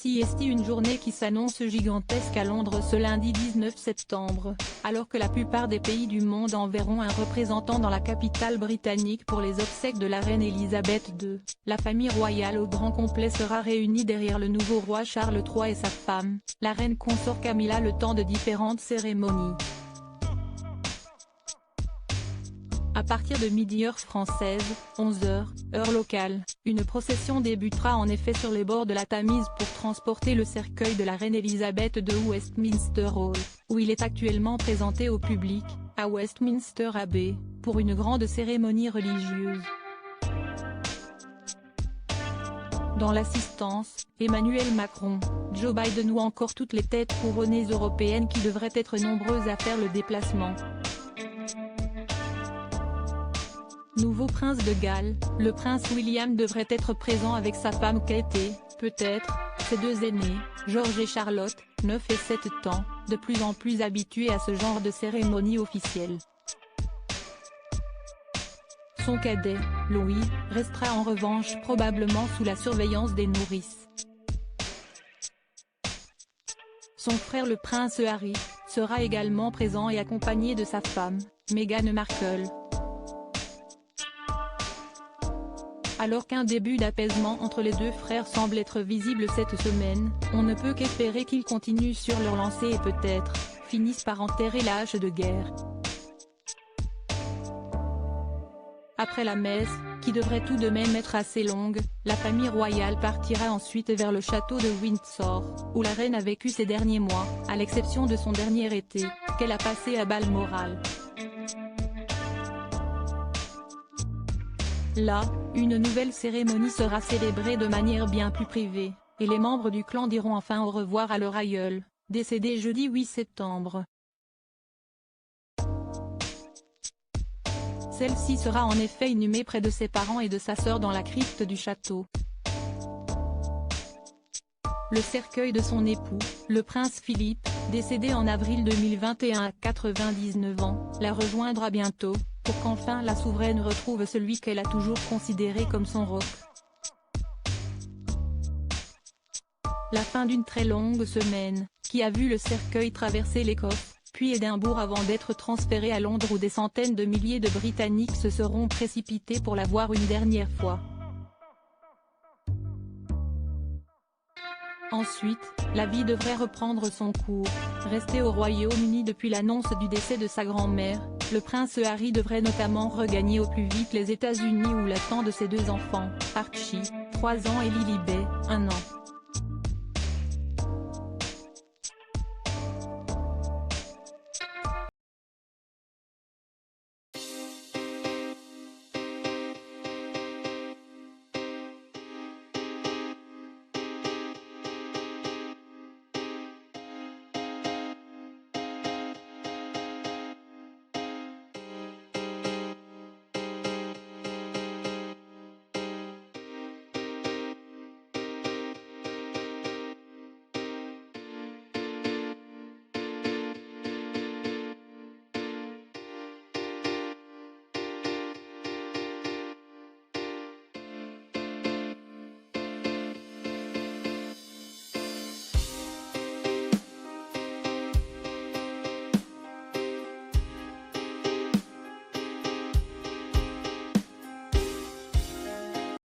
CEST, une journée qui s'annonce gigantesque à Londres ce lundi 19 septembre, alors que la plupart des pays du monde enverront un représentant dans la capitale britannique pour les obsèques de la reine Elisabeth II. La famille royale au grand complet sera réunie derrière le nouveau roi Charles III et sa femme, la reine consort Camilla, le temps de différentes cérémonies. À partir de midi heure française, 11h, heure locale, une procession débutera en effet sur les bords de la Tamise pour transporter le cercueil de la reine Elisabeth de Westminster Hall, où il est actuellement présenté au public, à Westminster Abbey, pour une grande cérémonie religieuse. Dans l'assistance, Emmanuel Macron, Joe Biden ou encore toutes les têtes couronnées européennes qui devraient être nombreuses à faire le déplacement. Nouveau prince de Galles, le prince William devrait être présent avec sa femme Kate et, peut-être, ses deux aînés, George et Charlotte, 9 et 7 ans, de plus en plus habitués à ce genre de cérémonie officielle. Son cadet, Louis, restera en revanche probablement sous la surveillance des nourrices. Son frère le prince Harry, sera également présent et accompagné de sa femme, Meghan Markle. Alors qu'un début d'apaisement entre les deux frères semble être visible cette semaine, on ne peut qu'espérer qu'ils continuent sur leur lancée et peut-être, finissent par enterrer la hache de guerre. Après la messe, qui devrait tout de même être assez longue, la famille royale partira ensuite vers le château de Windsor, où la reine a vécu ces derniers mois, à l'exception de son dernier été, qu'elle a passé à Balmoral. Là, une nouvelle cérémonie sera célébrée de manière bien plus privée, et les membres du clan diront enfin au revoir à leur aïeul, décédé jeudi 8 septembre. Celle-ci sera en effet inhumée près de ses parents et de sa sœur dans la crypte du château. Le cercueil de son époux, le prince Philippe, décédé en avril 2021 à 99 ans, la rejoindra bientôt, pour qu'enfin la souveraine retrouve celui qu'elle a toujours considéré comme son roc. La fin d'une très longue semaine, qui a vu le cercueil traverser l'Écosse, puis Édimbourg avant d'être transféré à Londres où des centaines de milliers de Britanniques se seront précipités pour la voir une dernière fois. Ensuite, la vie devrait reprendre son cours. Resté au Royaume-Uni depuis l'annonce du décès de sa grand-mère, le prince Harry devrait notamment regagner au plus vite les États-Unis où l'attendent ses deux enfants, Archie, 3 ans et Lilibet, 1 an.